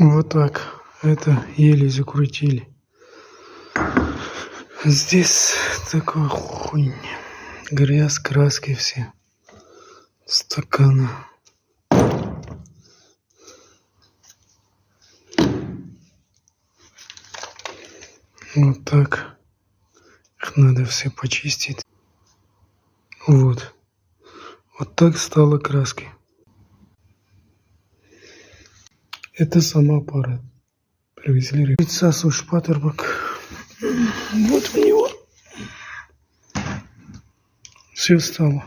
Вот так. Это еле закрутили. Здесь такой хуйня. Грязь, краски все. Стаканы. Вот так. Их надо все почистить. Вот. Вот так стало краски. Это сама пара. Привезли Сасу Шпатербак. Вот у него все стало.